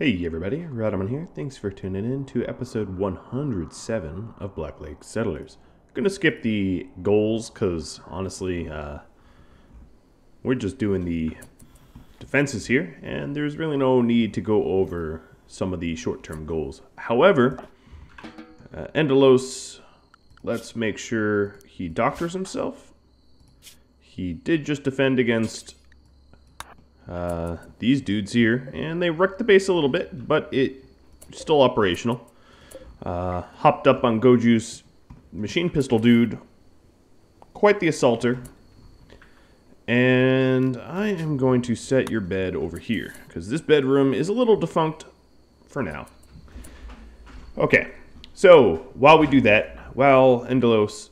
Hey everybody, Rhadamant here. Thanks for tuning in to episode 107 of Black Lake Settlers. I'm gonna skip the goals because honestly, we're just doing the defenses here, and there's really no need to go over some of the short-term goals. However, Endelos, let's make sure he doctors himself. He did just defend against these dudes here, and they wrecked the base a little bit, but it's still operational. Hopped up on Goju's machine pistol dude, quite the assaulter. And I am going to set your bed over here, because this bedroom is a little defunct for now. Okay, so while we do that, while Endelos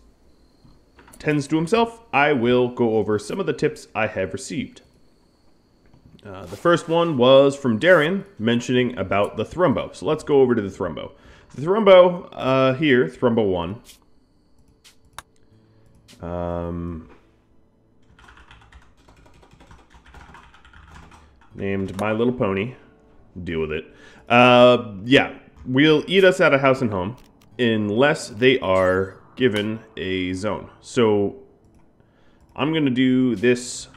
tends to himself, I will go over some of the tips I have received. The first one was from Darian, mentioning about the Thrumbo. So let's go over to the Thrumbo. The Thrumbo here, Thrumbo 1. Named My Little Pony. Deal with it. Yeah, will eat us out of house and home unless they are given a zone. So I'm going to do this.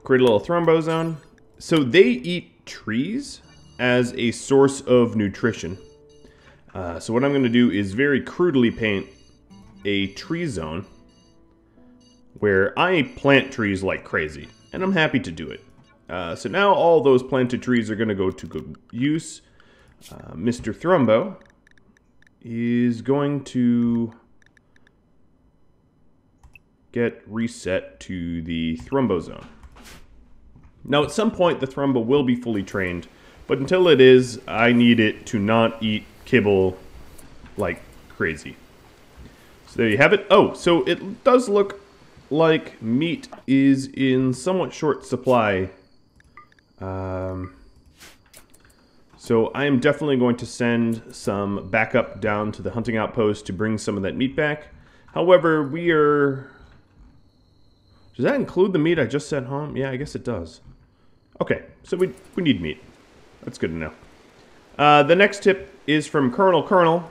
Create a little Thrumbo zone. So they eat trees as a source of nutrition. So what I'm going to do is very crudely paint a tree zone where I plant trees like crazy. And I'm happy to do it. So now all those planted trees are going to go to good use. Mr. Thrumbo is going to get reset to the Thrumbo zone. Now at some point the Thrumbo will be fully trained, but until it is, I need it to not eat kibble like crazy. So there you have it. Oh, so it does look like meat is in somewhat short supply. So I am definitely going to send some backup down to the hunting outpost to bring some of that meat back. However, we are... Does that include the meat I just sent home? Yeah, I guess it does. Okay, so we need meat. That's good to know. The next tip is from Colonel,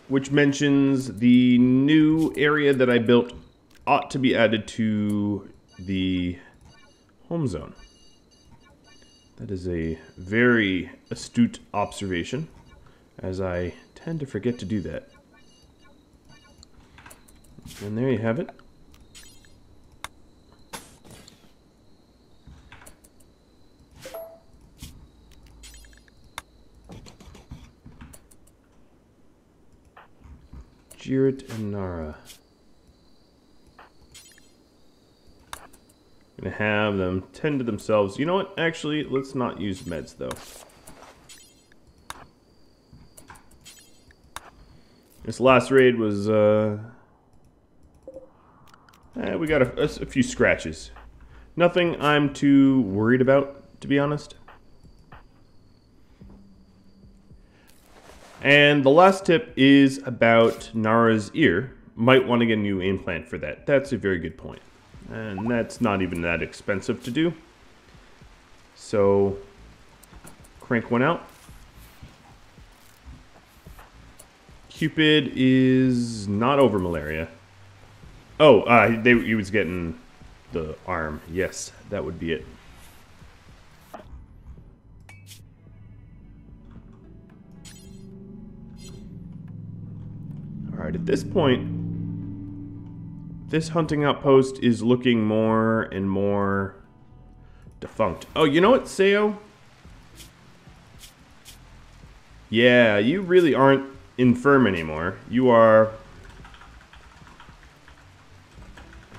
which mentions the new area that I built ought to be added to the home zone. That is a very astute observation, as I tend to forget to do that. And there you have it. Jirit and Nara. Gonna have them tend to themselves. You know what? Actually, let's not use meds though. This last raid was we got a few scratches. Nothing I'm too worried about, to be honest. And the last tip is about Nara's ear. Might want to get a new implant for that. That's a very good point. And that's not even that expensive to do. So, crank one out. Cupid is not over malaria. Oh, he was getting the arm. Yes, that would be it. Alright, at this point, this hunting outpost is looking more and more defunct. Oh, you know what, Seo? Yeah, you really aren't infirm anymore. You are...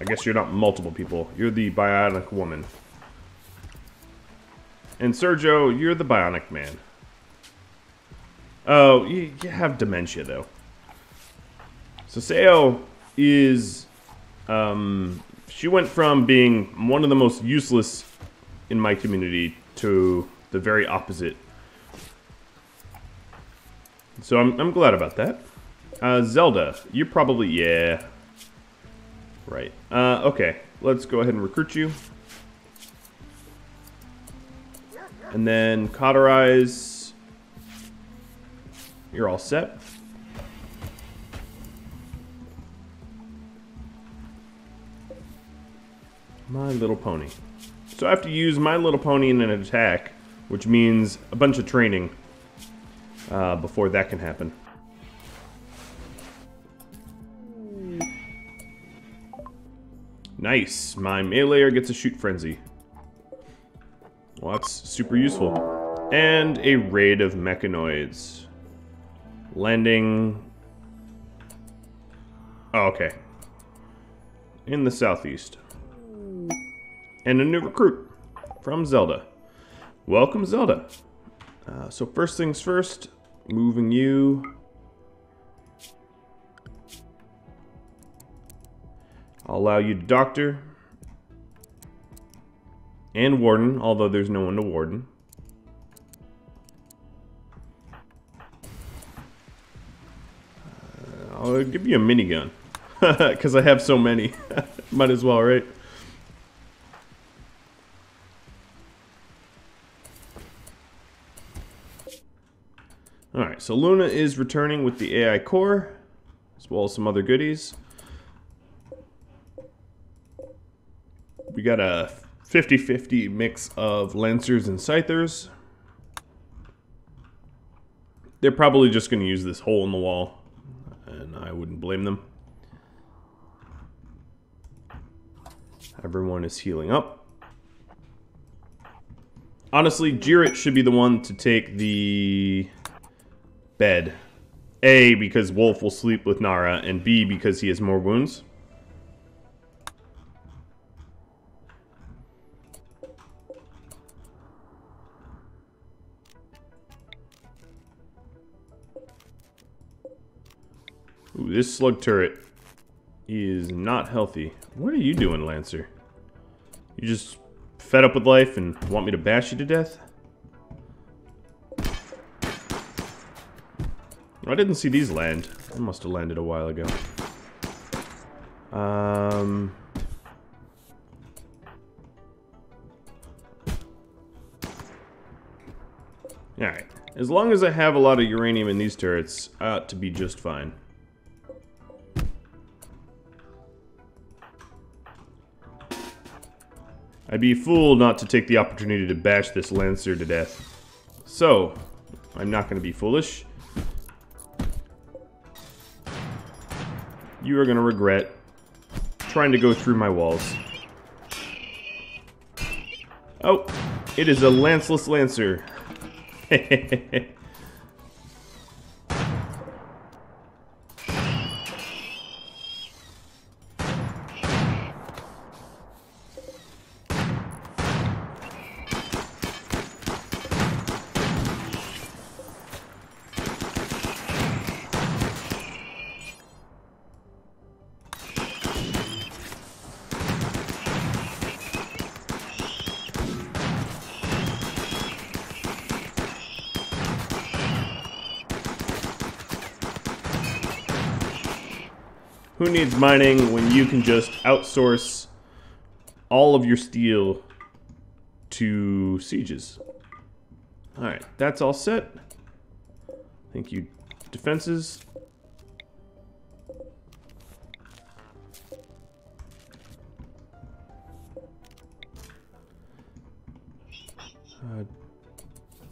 I guess you're not multiple people. You're the bionic woman. And Sergio, you're the bionic man. Oh, you have dementia, though. So Seo is, she went from being one of the most useless in my community to the very opposite. So I'm glad about that. Zelda, you're probably, yeah. Right. Okay, let's go ahead and recruit you. And then cauterize. You're all set. My Little Pony. So I have to use My Little Pony in an attack, which means a bunch of training before that can happen. Nice. My meleeer gets a shoot frenzy. Well, that's super useful. And a raid of mechanoids. Landing... Oh, okay. In the southeast. And a new recruit from Zelda. Welcome, Zelda. So first things first, moving you. I'll allow you to doctor. And warden, although there's no one to warden. I'll give you a minigun. Because I have so many. Might as well, right? Alright, so Luna is returning with the AI core, as well as some other goodies. We got a 50-50 mix of Lancers and Scythers. They're probably just going to use this hole in the wall, and I wouldn't blame them. Everyone is healing up. Honestly, Jirrit should be the one to take the bed. A, because Wolf will sleep with Nara, and B, because he has more wounds. Ooh, this slug turret is not healthy. What are you doing, Lancer? You just fed up with life and want me to bash you to death? I didn't see these land. They must have landed a while ago. Alright. As long as I have a lot of uranium in these turrets, I ought to be just fine. I'd be a fool not to take the opportunity to bash this Lancer to death. So, I'm not going to be foolish. You are going to regret trying to go through my walls. Oh, it is a lanceless Lancer. Who needs mining when you can just outsource all of your steel to sieges? Alright, that's all set. Thank you, defenses.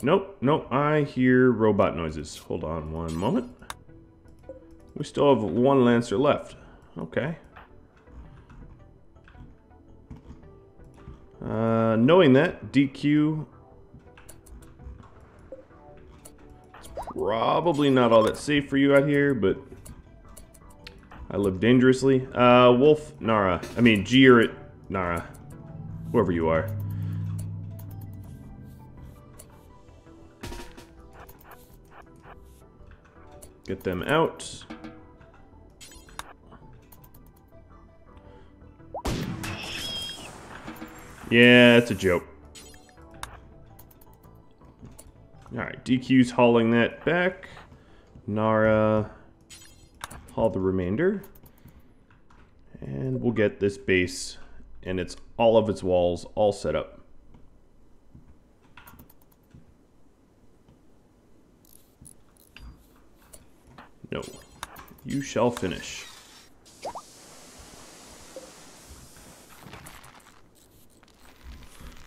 Nope, I hear robot noises. Hold on one moment. We still have one Lancer left. Okay. Knowing that, DQ... It's probably not all that safe for you out here, but... I live dangerously. Wolf, Nara. I mean, Jirrit, Nara. Whoever you are. Get them out. Yeah, it's a joke. Alright, DQ's hauling that back. Nara, haul the remainder. And we'll get this base and all of its walls all set up. No. You shall finish.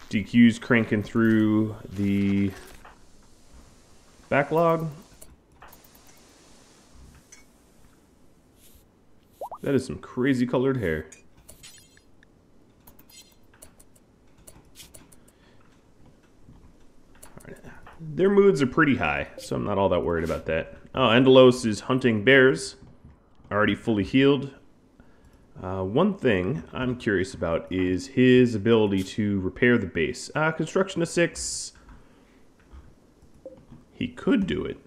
DQ's cranking through the backlog. That is some crazy colored hair. Their moods are pretty high, so I'm not all that worried about that. Oh, Endelos is hunting bears. Already fully healed. One thing I'm curious about is his ability to repair the base. Construction to 6. He could do it.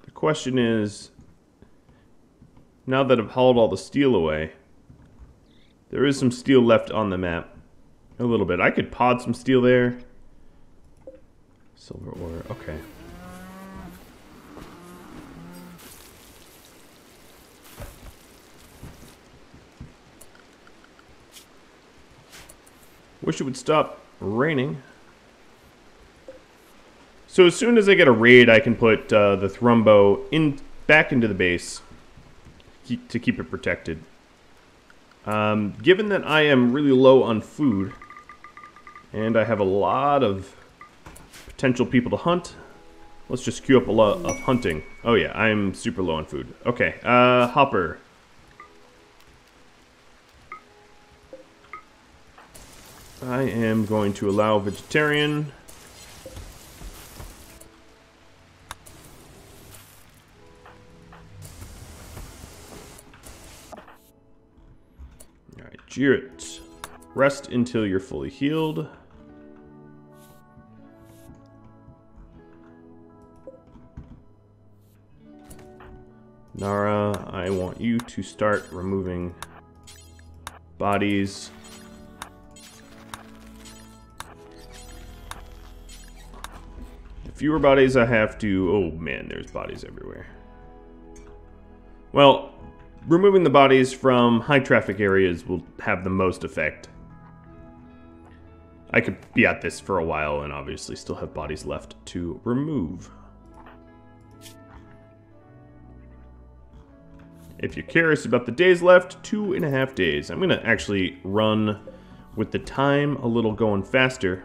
The question is, now that I've hauled all the steel away, there is some steel left on the map. A little bit. I could pod some steel there. Silver ore. Okay. Wish it would stop raining. So as soon as I get a raid, I can put the Thrumbo back into the base to keep it protected. Given that I am really low on food, and I have a lot of potential people to hunt, let's just queue up a lot of hunting. Oh yeah, I'm super low on food. Okay, Hopper. I am going to allow vegetarian. Alright, Jarrett. Rest until you're fully healed. Nara, I want you to start removing bodies. The fewer bodies I have to... Oh man, there's bodies everywhere. Well, removing the bodies from high traffic areas will have the most effect. I could be at this for a while and obviously still have bodies left to remove. If you're curious about the days left, 2.5 days. I'm going to actually run with the time a little going faster.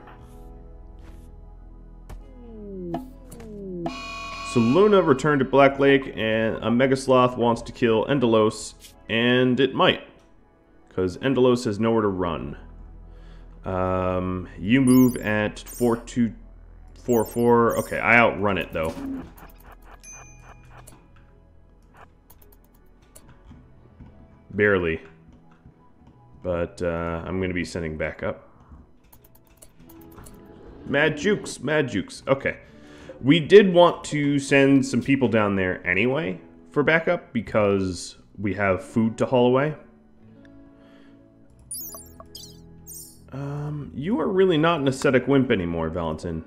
So Luna returned to Black Lake, and a Megasloth wants to kill Endelos, and it might, because Endelos has nowhere to run. You move at 4244. Okay, I outrun it though. Barely. But I'm going to be sending back up. Mad Jukes, Mad Jukes. Okay. We did want to send some people down there anyway for backup because we have food to haul away. You are really not an ascetic wimp anymore, Valentin.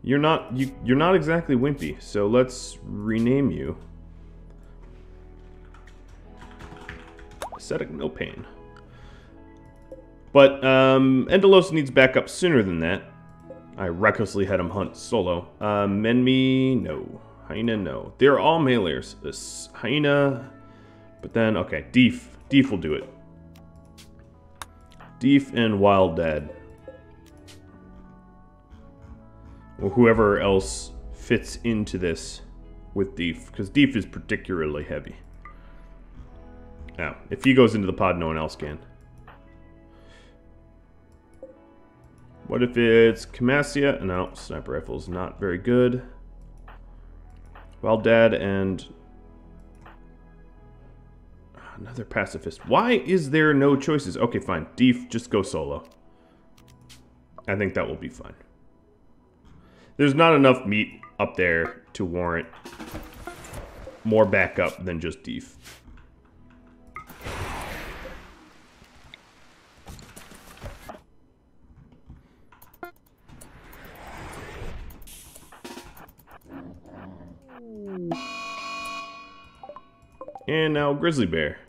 You're not exactly wimpy, so let's rename you. Ascetic no pain. But Endelos needs backup sooner than that. I recklessly had him hunt solo. Menmi, no. Hyena, no. They're all meleers. This Hyena, but then, okay, Deef. Deef will do it. Deef and Wild Dad. Or whoever else fits into this with Deef, because Deef is particularly heavy. Now, if he goes into the pod, no one else can. What if it's Camassia? No, sniper rifle's not very good. Wild Dad and another pacifist. Why is there no choices? Okay, fine. Deef, just go solo. I think that will be fine. There's not enough meat up there to warrant more backup than just Deef. And now Grizzly Bear.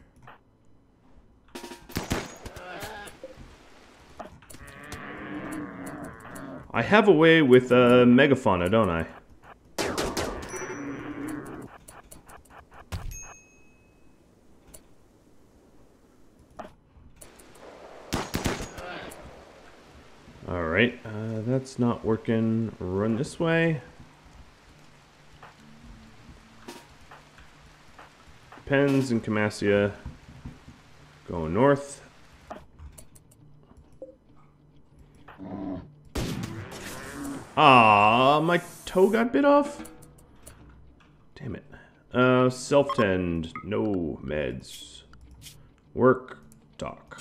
I have a way with Megafauna, don't I? Alright, that's not working. Run this way. Pens and Camassia going north. Ah, my toe got bit off? Damn it. Self-tend. No meds. Work. Talk.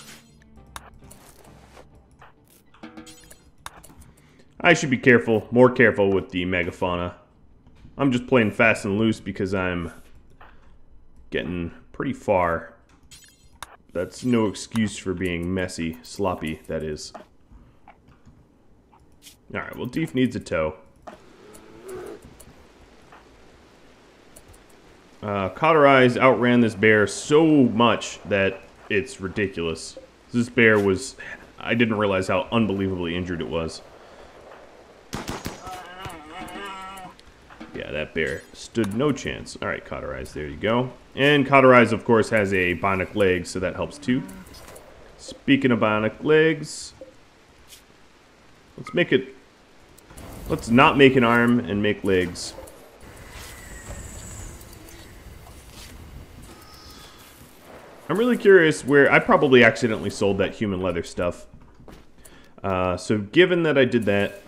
I should be careful. More careful with the megafauna. I'm just playing fast and loose because I'm getting pretty far. That's no excuse for being messy. Sloppy, that is. Alright, well, Deef needs a toe. Cauterize outran this bear so much that it's ridiculous. This bear was... I didn't realize how unbelievably injured it was. Yeah, that bear stood no chance. Alright, Cauterize, there you go. And Cauterize, of course, has a bionic leg, so that helps too. Speaking of bionic legs... Let's make it... Let's not make an arm and make legs. I'm really curious where... I probably accidentally sold that human leather stuff. So given that I did that...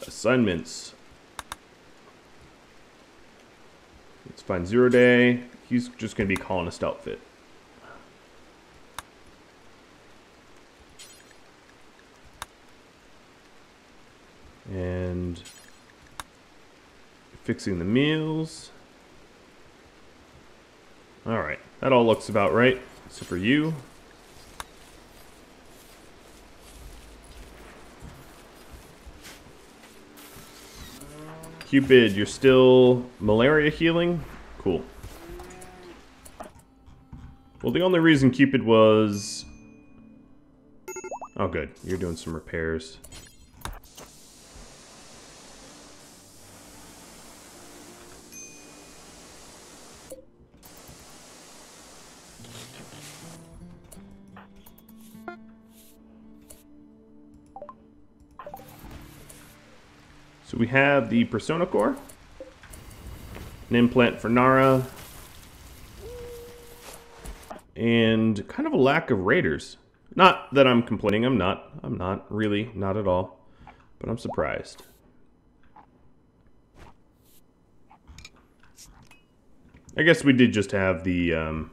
assignments. Let's find 0 Day. He's just going to be colonist outfit. And fixing the meals. Alright, that all looks about right. So for you. Cupid, you're still malaria healing? Cool. Well, the only reason Cupid was... Oh, good. You're doing some repairs. So we have the Persona Core, an implant for Nara, and kind of a lack of raiders. Not that I'm complaining, I'm not really, not at all, but I'm surprised. I guess we did just have the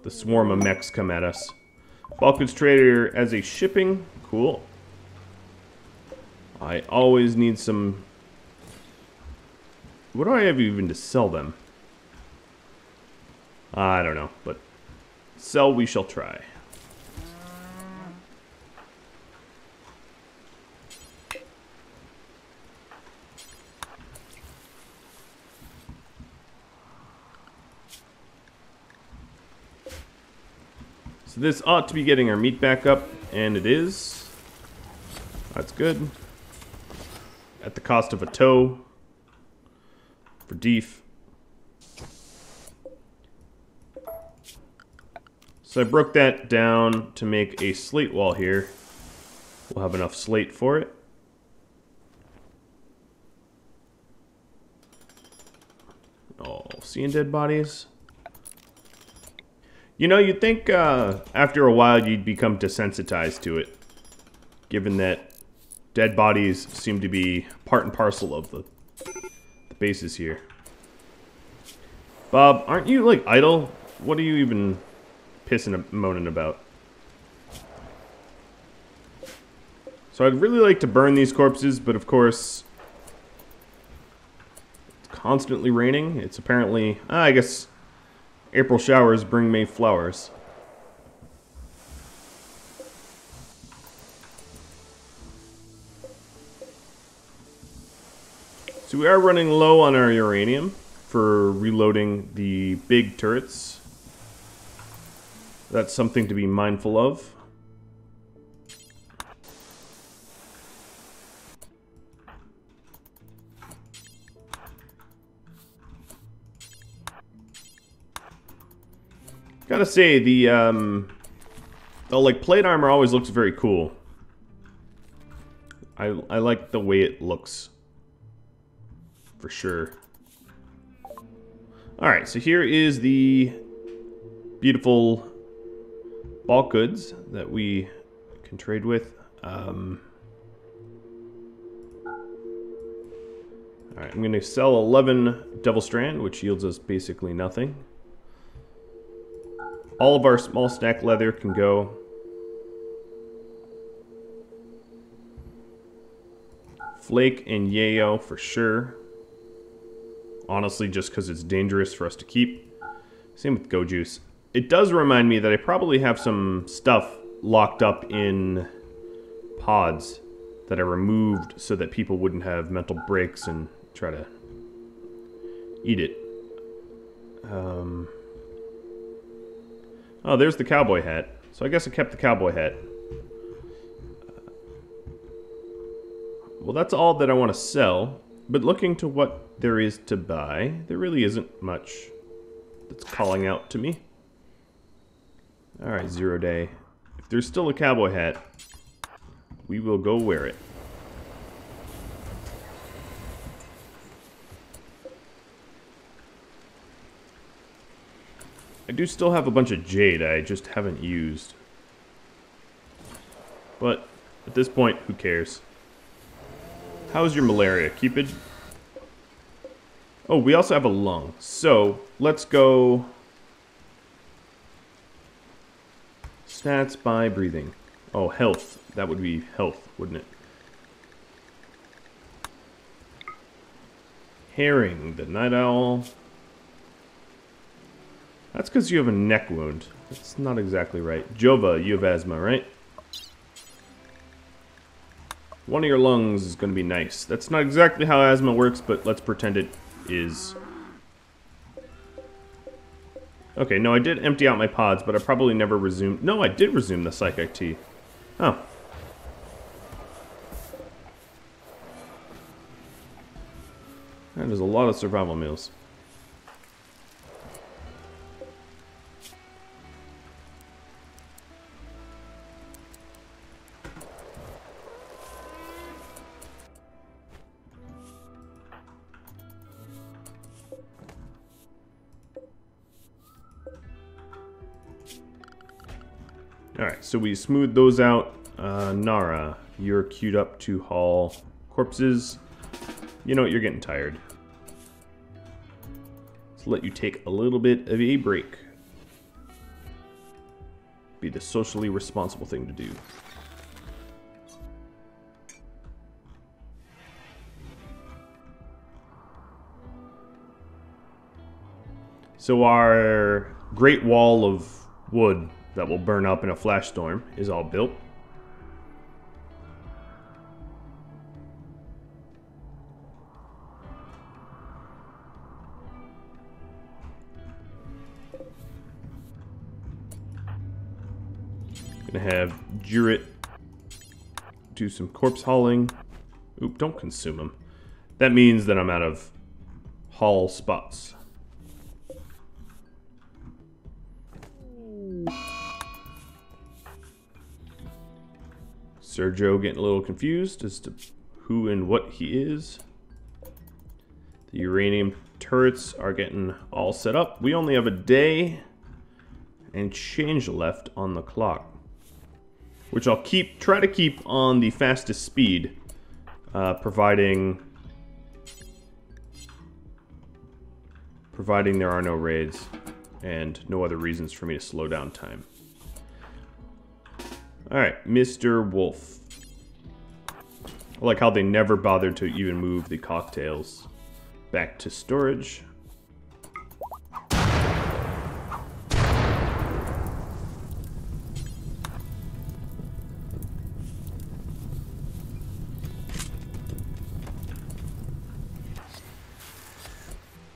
swarm of mechs come at us. Balkans Trader as a shipping, cool. I always need some... What do I have even to sell them? I don't know, but sell we shall try. So this ought to be getting our meat back up, and it is. That's good. At the cost of a toe for Deef. So I broke that down to make a slate wall here. We'll have enough slate for it. Oh, seeing dead bodies. You know, you'd think after a while you'd become desensitized to it, given that dead bodies seem to be part and parcel of the bases here. Bob, aren't you, like, idle? What are you even pissing and moaning about? So I'd really like to burn these corpses, but of course... It's constantly raining. It's apparently... I guess April showers bring May flowers. So we are running low on our uranium for reloading the big turrets. That's something to be mindful of. Gotta say, the like plate armor always looks very cool. I like the way it looks. For sure. Alright, so here is the beautiful bulk goods that we can trade with. Alright, I'm going to sell 11 Devil Strand, which yields us basically nothing. All of our small stack leather can go. Flake and Yayo for sure. Honestly, just because it's dangerous for us to keep. Same with Go Juice. It does remind me that I probably have some stuff locked up in pods that I removed so that people wouldn't have mental breaks and try to eat it. Oh, there's the cowboy hat. So I guess I kept the cowboy hat. Well, that's all that I want to sell. But looking to what there is to buy, there really isn't much that's calling out to me. Alright, 0 day. If there's still a cowboy hat, we will go wear it. I do still have a bunch of jade I just haven't used. But at this point, who cares? How's your malaria, Cupid? Oh, we also have a lung. So, let's go... Stats by breathing. Oh, health. That would be health, wouldn't it? Herring, the night owl. That's because you have a neck wound. That's not exactly right. Jova, you have asthma, right? One of your lungs is going to be nice. That's not exactly how asthma works, but let's pretend it is. Okay, no, I did empty out my pods, but I probably never resumed... No, I did resume the Psychic Tea. Oh. That is a lot of survival meals. Alright, so we smoothed those out. Nara, you're queued up to haul corpses. You know what, you're getting tired. Let's let you take a little bit of a break. Be the socially responsible thing to do. So our Great Wall of Wood that will burn up in a flash storm is all built. Gonna have Juret do some corpse hauling. Oop, don't consume them. That means that I'm out of haul spots. Sergio getting a little confused as to who and what he is. The uranium turrets are getting all set up. We only have a day and change left on the clock, which I'll try to keep on the fastest speed, providing there are no raids and no other reasons for me to slow down time. Alright, Mr. Wolf. I like how they never bothered to even move the cocktails back to storage.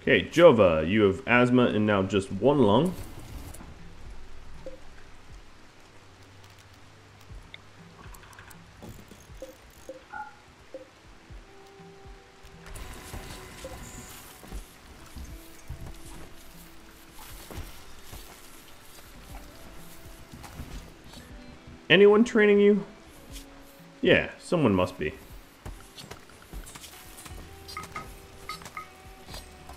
Okay, Jova, you have asthma and now just one lung. anyone training you? Yeah, someone must be.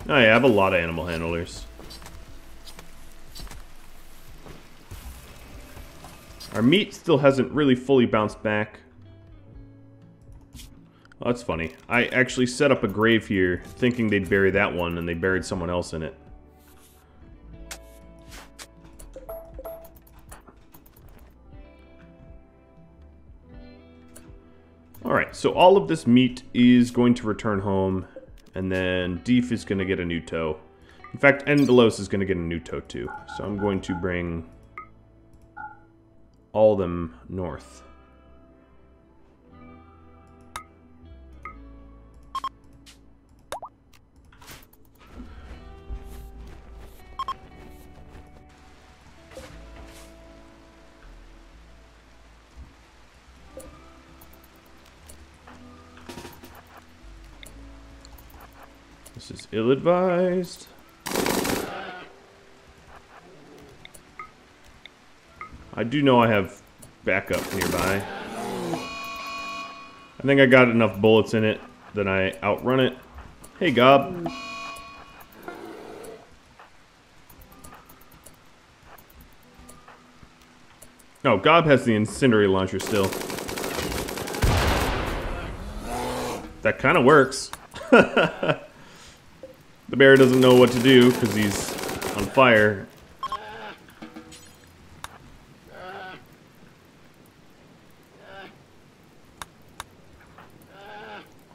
Oh yeah, I have a lot of animal handlers. Our meat still hasn't really fully bounced back. Oh, that's funny. I actually set up a grave here thinking they'd bury that one, and they buried someone else in it. Alright, so all of this meat is going to return home, and then Deef is going to get a new toe. In fact, Endelos is going to get a new toe too. So I'm going to bring all of them north. This is ill-advised. I do know I have backup nearby. I think I got enough bullets in it that I outrun it. Hey, Gob. Oh, Gob has the incendiary launcher still. That kind of works. The bear doesn't know what to do because he's on fire.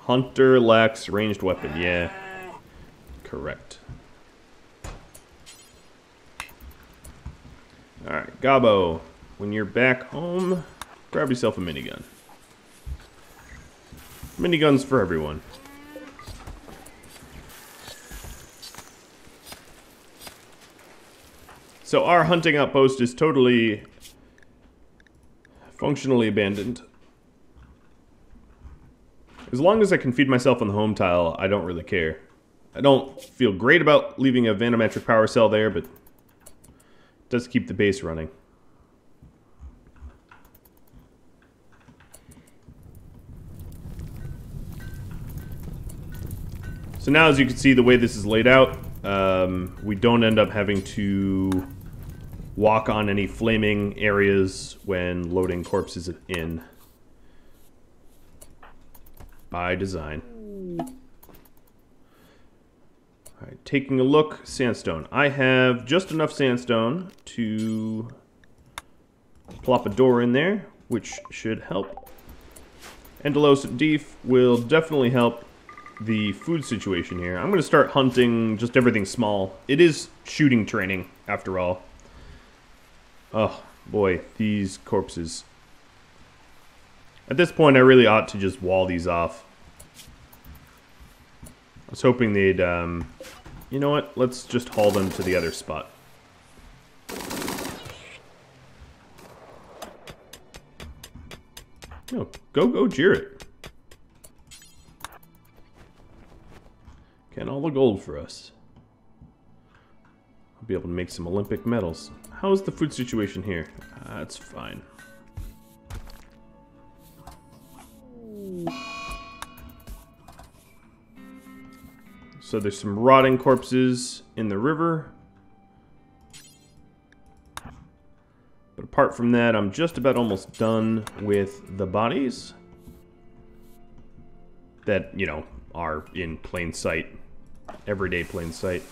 Hunter lacks ranged weapon. Yeah. Correct. Alright, Gobbo. When you're back home, grab yourself a minigun. Miniguns for everyone. So our hunting outpost is totally functionally abandoned. As long as I can feed myself on the home tile, I don't really care. I don't feel great about leaving a vanometric power cell there, but it does keep the base running. So now, as you can see, the way this is laid out, we don't end up having to walk on any flaming areas when loading corpses in. By design. Alright, taking a look, sandstone. I have just enough sandstone to plop a door in there, which should help. Endelos Deef will definitely help the food situation here. I'm going to start hunting just everything small. It is shooting training, after all. Oh, boy, these corpses. At this point, I really ought to just wall these off. I was hoping they'd, you know what? Let's just haul them to the other spot. No, go, Jarrett. Getting all the gold for us. I'll be able to make some Olympic medals. How's the food situation here? That's fine. So there's some rotting corpses in the river. But apart from that, I'm just about almost done with the bodies. That, you know, are in plain sight. Everyday plain sight.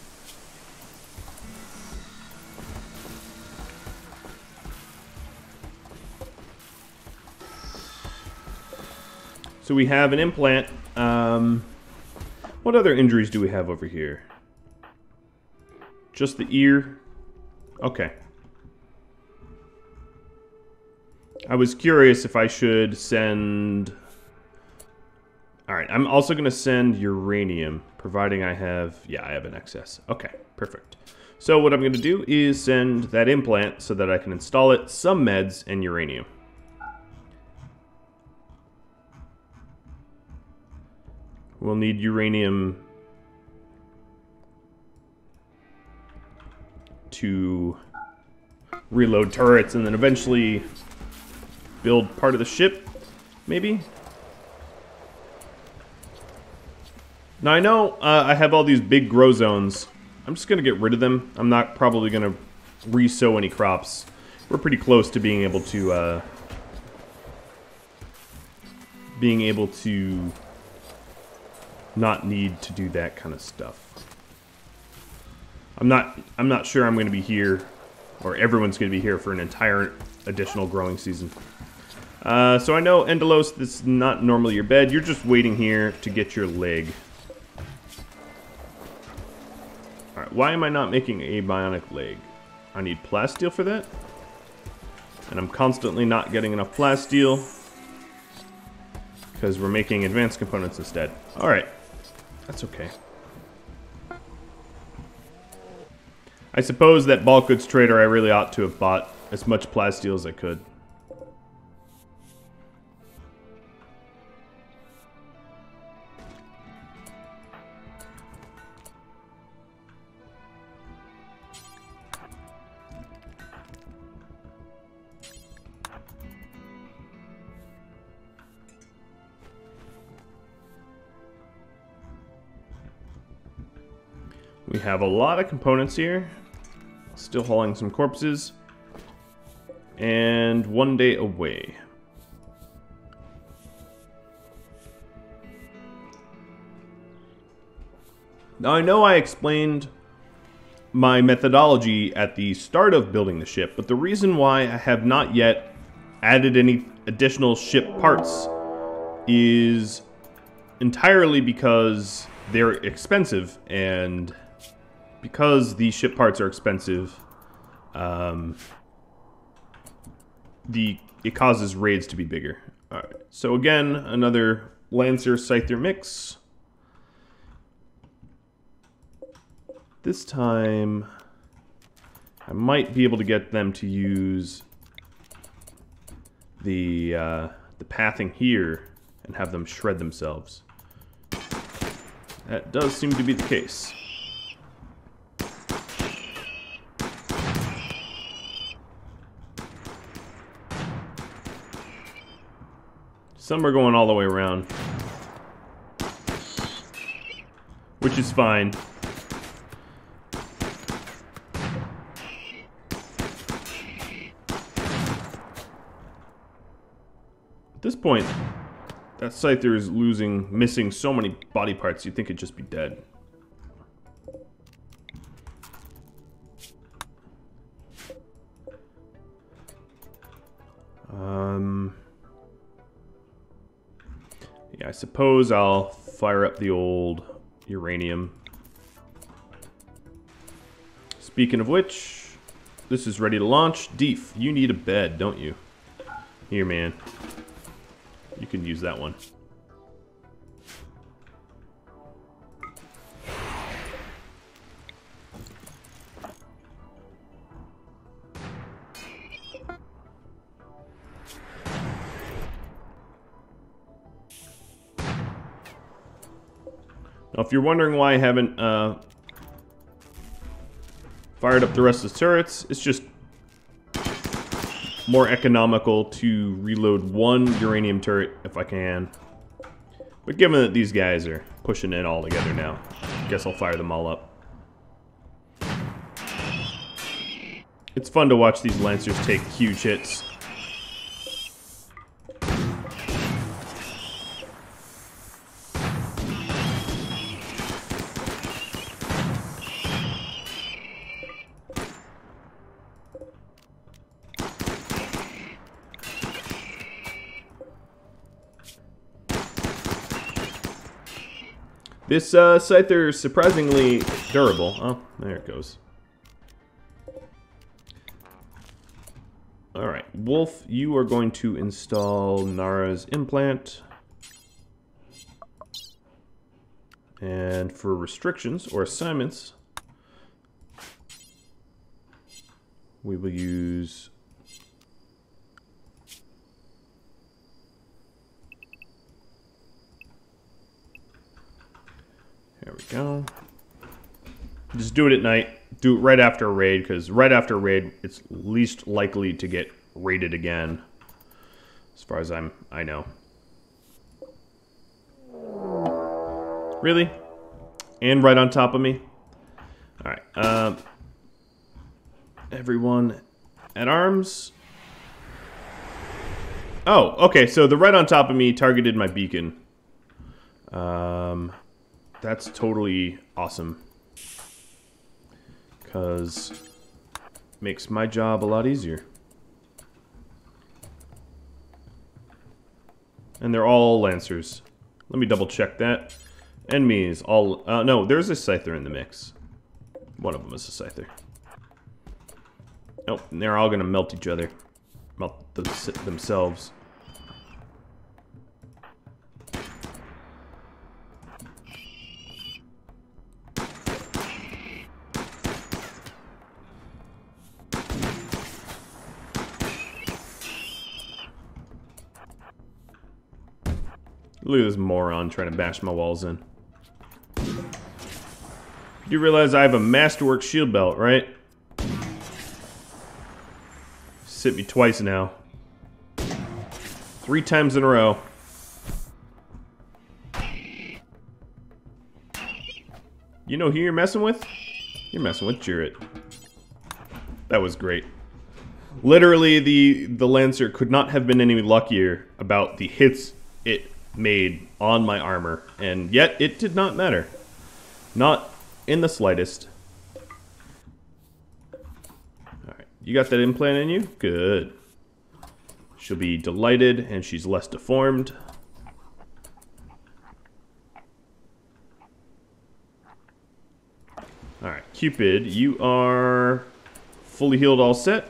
So we have an implant. What other injuries do we have over here? Just the ear? Okay. I was curious if I should send... Alright, I'm also going to send uranium, providing I have... Yeah, I have an excess. Okay, perfect. So what I'm going to do is send that implant so that I can install it, some meds, and uranium. We'll need uranium to reload turrets and then eventually build part of the ship, maybe? Now I know I have all these big grow zones. I'm just going to get rid of them. I'm not probably going to re-sow any crops. We're pretty close to being able to not need to do that kind of stuff. I'm not sure I'm going to be here, or everyone's going to be here for an entire additional growing season. So I know, Endelos, this is not normally your bed. You're just waiting here to get your leg. Alright, why am I not making a bionic leg? I need plasteel for that. And I'm constantly not getting enough plasteel, because we're making advanced components instead. Alright, that's okay. I suppose that bulk goods trader, I really ought to have bought as much plasteel as I could. We have a lot of components here. Still hauling some corpses. And 1 day away. Now I know I explained my methodology at the start of building the ship, but the reason why I have not yet added any additional ship parts is entirely because they're expensive, and because the ship parts are expensive, it causes raids to be bigger. Alright, so again, another Lancer Scyther mix. This time, I might be able to get them to use the pathing here and have them shred themselves. That does seem to be the case. Some are going all the way around, which is fine. At this point, that Scyther is missing so many body parts, you'd think it'd just be dead. Yeah, I suppose I'll fire up the old uranium. Speaking of which, this is ready to launch. Deef, you need a bed, don't you? Here, man. You can use that one. Now, if you're wondering why I haven't fired up the rest of the turrets, it's just more economical to reload one uranium turret if I can. But given that these guys are pushing it all together now, I guess I'll fire them all up. It's fun to watch these Lancers take huge hits. This Scyther is surprisingly durable. Oh, there it goes. Alright, Wolf, you are going to install Nara's implant. And for restrictions or assignments, we will use there we go. Just do it at night. Do it right after a raid, because right after a raid, it's least likely to get raided again. As far as I know. Really? And right on top of me? Alright, everyone at arms. Oh, okay, so the right on top of me targeted my beacon. That's totally awesome. Because makes my job a lot easier. And they're all Lancers. Let me double check that. Enemies, all... no, there's a Scyther in the mix. One of them is a Scyther. Oh, and they're all going to melt each other. Melt themselves. Look at this moron trying to bash my walls in. You realize I have a Masterwork shield belt, right? Hit me twice now. 3 times in a row. You know who you're messing with? You're messing with Jarrett. That was great. Literally, the Lancer could not have been any luckier about the hits it made on my armor. And yet, it did not matter. Not in the slightest. Alright, you got that implant in you? Good. She'll be delighted, and she's less deformed. Alright, Cupid, you are fully healed, all set.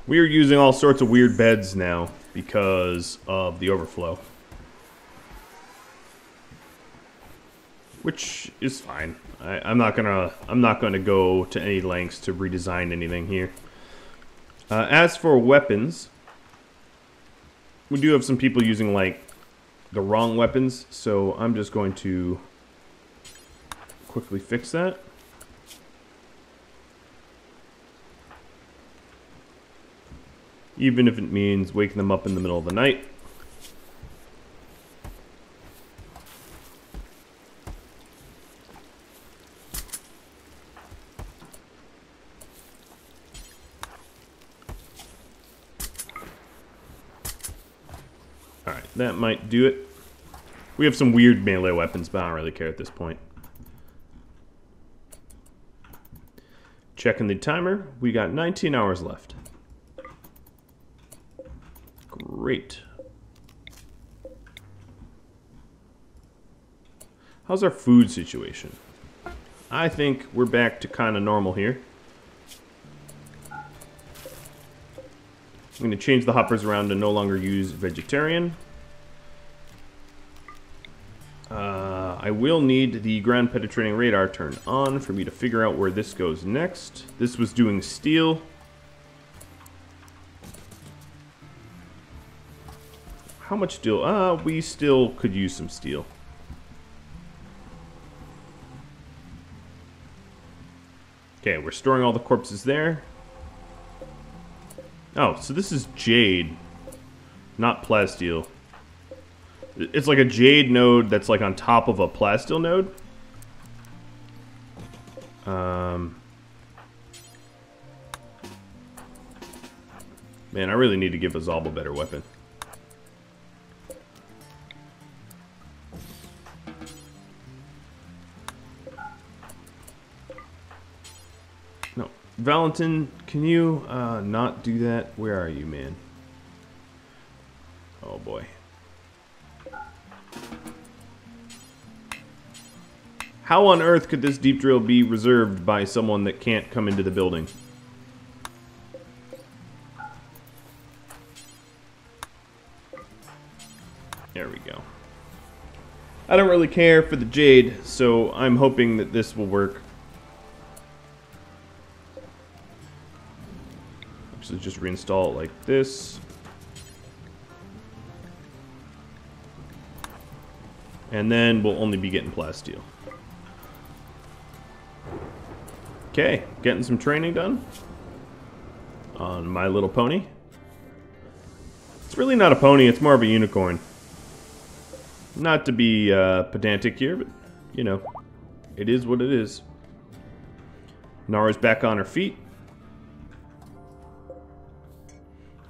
We are using all sorts of weird beds now because of the overflow. Which is fine. I'm not gonna go to any lengths to redesign anything here. As for weapons, we do have some people using like the wrong weapons, so I'm just going to quickly fix that. Even if it means waking them up in the middle of the night. Alright, that might do it. We have some weird melee weapons, but I don't really care at this point. Checking the timer, we got 19 hours left. Great. How's our food situation? I think we're back to kind of normal here. I'm going to change the hoppers around to no longer use vegetarian. I will need the ground penetrating radar turned on for me to figure out where this goes next. This was doing steel. How much steel? We still could use some steel. Okay, we're storing all the corpses there. Oh, so this is jade, not plasteel. It's like a jade node that's like on top of a plasteel node. Man, I really need to give Azalba a better weapon. No, Valentin, can you not do that? Where are you, man? Oh boy. How on earth could this deep drill be reserved by someone that can't come into the building? There we go. I don't really care for the jade, so I'm hoping that this will work. Actually, just reinstall it like this. And then we'll only be getting plasteel. Okay, getting some training done on My Little Pony. It's really not a pony, it's more of a unicorn. Not to be pedantic here, but, you know, it is what it is. Nara's back on her feet.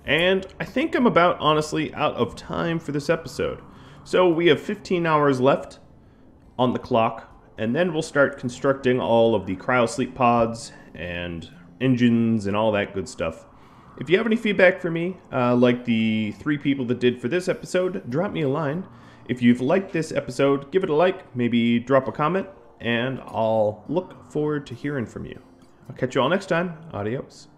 And I think I'm about, honestly, out of time for this episode. So we have 15 hours left on the clock, and then we'll start constructing all of the cryosleep pods and engines and all that good stuff. If you have any feedback for me, like the 3 people that did for this episode, drop me a line. If you've liked this episode, give it a like, maybe drop a comment, and I'll look forward to hearing from you. I'll catch you all next time. Adios.